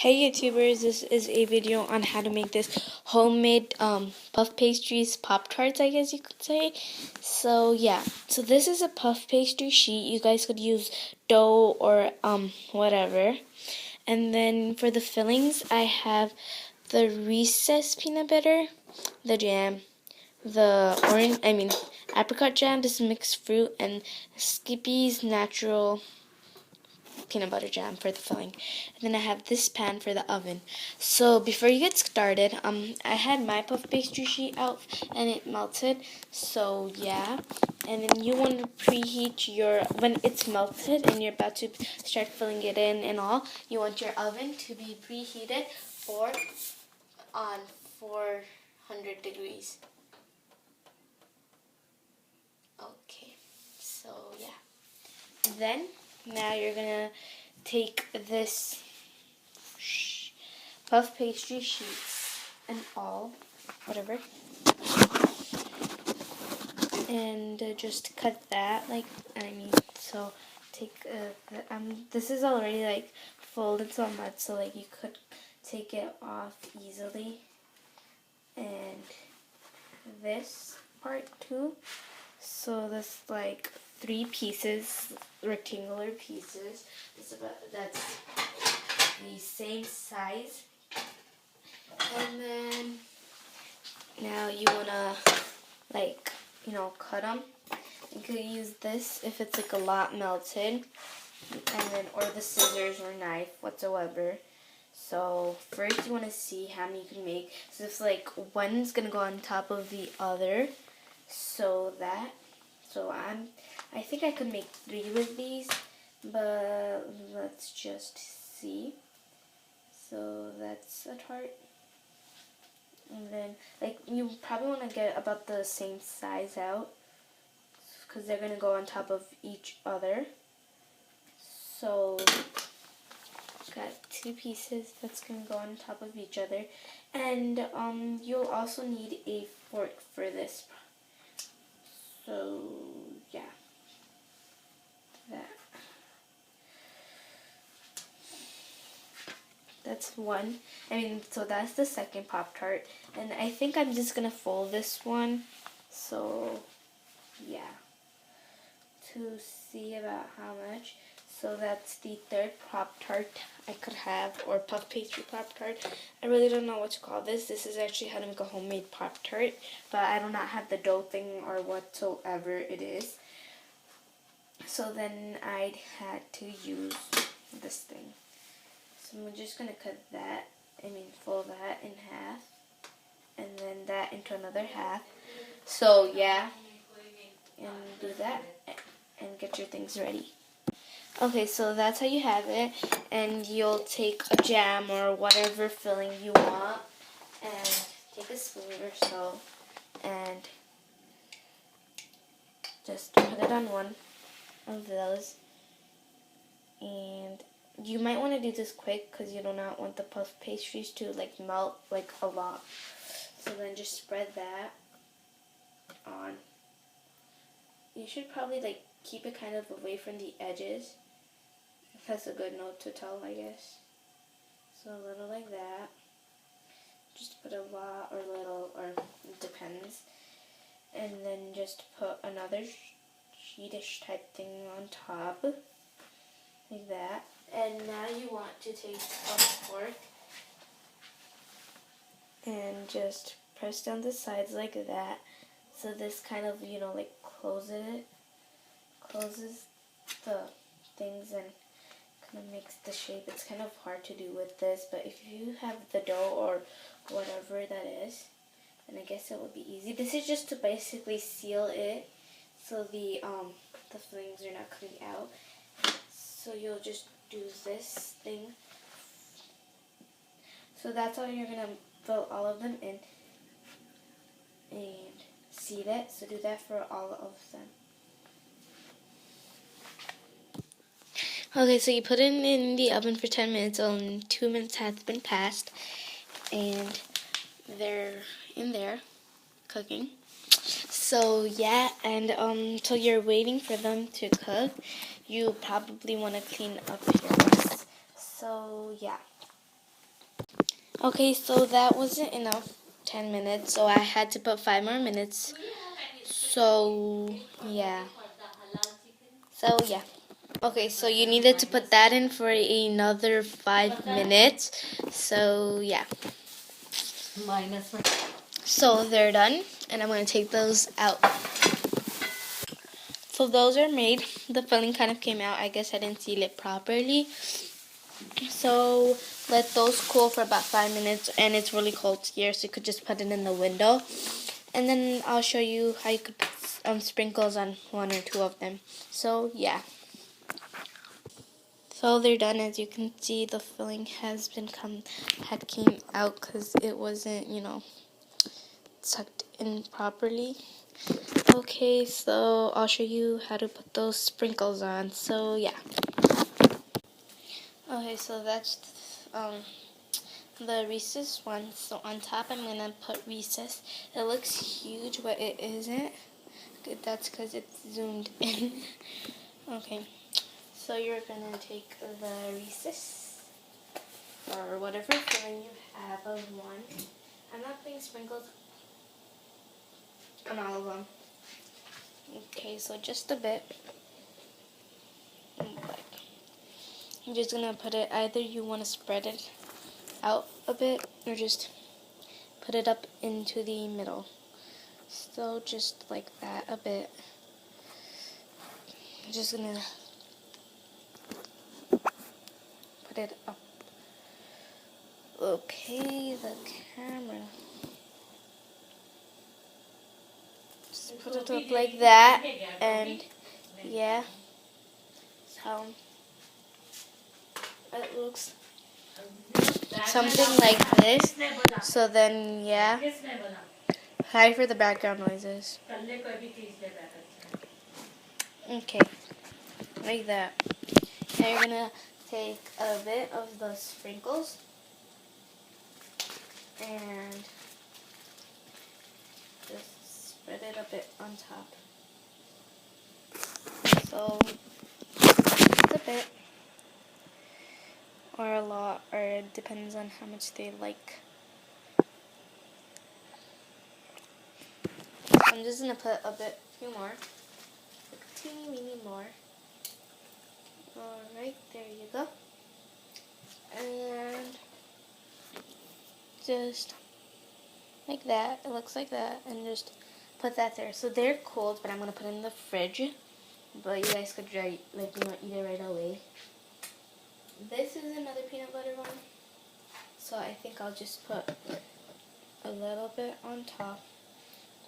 Hey YouTubers, this is a video on how to make this homemade puff pastries, Pop-Tarts I guess you could say. So yeah, so this is a puff pastry sheet. You guys could use dough or whatever. And then for the fillings, I have the Reese's peanut butter, the jam, the apricot jam, this is mixed fruit, and Skippy's natural peanut butter jam for the filling. And then I have this pan for the oven. So before you get started, I had my puff pastry sheet out and it melted. So yeah, and then you want to preheat when it's melted and you're about to start filling it in and all, you want your oven to be preheated on 400 degrees. Okay, so yeah. Then now you're gonna take this puff pastry sheets and all, whatever, and just cut that so take this is already like folded so much, so like you could take it off easily, and this part too. So this like 3 pieces, rectangular pieces. That's the same size. And then now you wanna cut them. You could use this if it's like a lot melted, and then or the scissors or knife whatsoever. So first you want to see how many you can make. So it's like one's gonna go on top of the other. I think I could make 3 with these, but let's just see. So that's a tart. And then, you probably want to get about the same size out, because they're going to go on top of each other. So, got 2 pieces that's going to go on top of each other. And you'll also need a fork for this. So, yeah. That's one. So that's the second Pop-Tart. And I think I'm just going to fold this one. So, yeah. To see about how much. So that's the third Pop-Tart I could have, or puff pastry Pop-Tart. I really don't know what to call this. This is actually how to make a homemade Pop-Tart. But I do not have the dough thing or whatsoever it is. So then I had to use this thing. So I'm just going to fold that in half, and then that into another half. So yeah, and do that, and get your things ready. Okay, so that's how you have it, and you'll take a jam or whatever filling you want, and take a spoon or so, and just put it on one of those, and you might want to do this quick because you do not want the puff pastries to melt a lot. So then just spread that on. You should probably keep it kind of away from the edges. That's a good note to tell, I guess. So a little like that. Just put a lot or little, or it depends. And then just put another sheetish type thing on top, like that. And now you want to take a fork and just press down the sides like that. So this kind of, closes the things and kind of makes the shape. It's kind of hard to do with this, but if you have the dough or whatever that is, then I guess it would be easy. This is just to basically seal it so the fillings are not coming out. So you'll just do this thing. So that's how you're going to fill all of them in and seed it. So do that for all of them. Okay, so you put it in the oven for 10 minutes, and 2 minutes has been passed, and they're in there cooking. So yeah, and until you're waiting for them to cook, you probably want to clean up your mess. So yeah. Okay, so that wasn't enough, 10 minutes, so I had to put 5 more minutes. So, yeah. Okay, so you needed to put that in for another 5 minutes. So, yeah. So, they're done, and I'm going to take those out. So, those are made. The filling kind of came out. I guess I didn't seal it properly. So, let those cool for about 5 minutes, and it's really cold here, so you could just put it in the window. And then I'll show you how you could put sprinkles on 1 or 2 of them. So, yeah. So they're done. As you can see, the filling had came out because it wasn't, tucked in properly. Okay, so I'll show you how to put those sprinkles on. So yeah. Okay, so that's the Reese's one. So on top, I'm gonna put Reese's. It looks huge, but it isn't. That's because it's zoomed in. Okay. So you're going to take the Reese's, or whatever filling you have of one. I'm not putting sprinkles on all of them. Okay, so just a bit. I'm just going to put it, either you want to spread it out a bit, or just put it up into the middle. So just like that a bit. I'm just going to put it up. Okay, the camera. Just put it up like that, and yeah, that's how it looks. Something like this. So then, yeah. Sorry for the background noises. Okay, like that. Now you're gonna take a bit of the sprinkles and just spread it a bit on top. So, just a bit, or a lot, or it depends on how much they like. I'm just gonna put a few more, like a teeny weeny more. Alright, there you go. And just like that. It looks like that. And just put that there. So they're cold, but I'm going to put it in the fridge. But you guys could eat it right away. This is another peanut butter one. So I think I'll just put a little bit on top.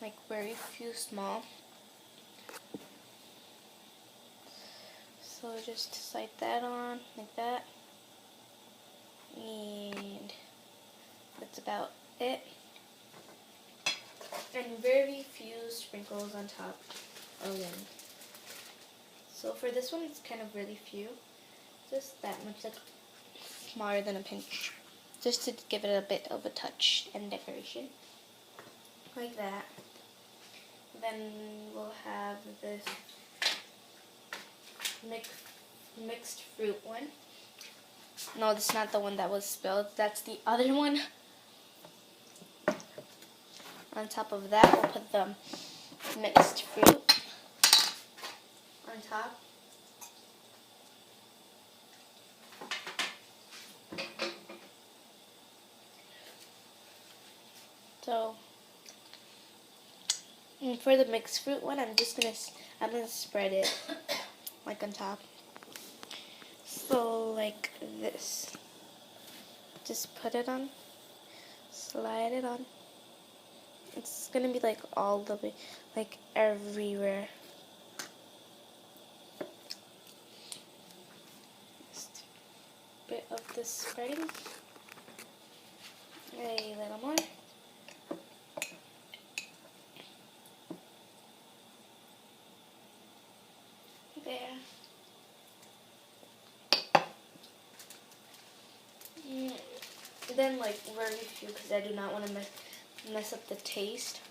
Like very few small. So just slide that on like that. And that's about it. And very few sprinkles on top again. So for this one, it's kind of really few. Just that much, like smaller than a pinch. Just to give it a bit of a touch and decoration. Like that. Then we'll have this mixed fruit one. No, this is not the one that was spilled. That's the other one. On top of that, we'll put the mixed fruit on top. So, for the mixed fruit one, I'm gonna spread it like on top. So like this. Just put it on. Slide it on. It's gonna be like all the way, like everywhere. Just a bit of this spreading. A little more. There. Then like very few, because I do not want to mess up the taste.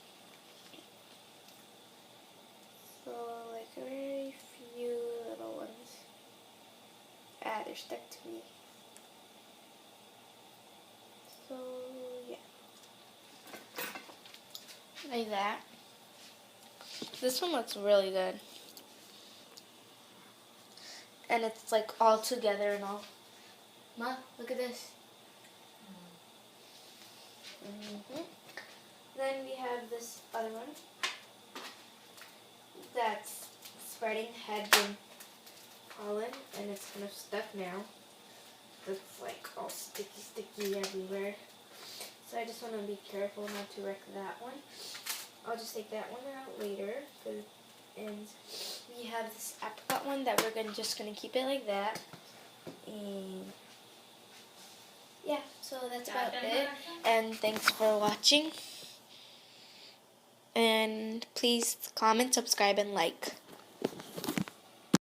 So like very few little ones. They're stuck to me. So like that. This one looks really good. And it's like all together and all. Ma, look at this. Then we have this other one that's spreading heads and pollen, and it's kind of stuck now. It's like all sticky everywhere. So I just want to be careful not to wreck that one. I'll just take that one out later. And we have this apricot one that we're just gonna keep it like that. And yeah, so that's about it. And thanks for watching. And please comment, subscribe, and like.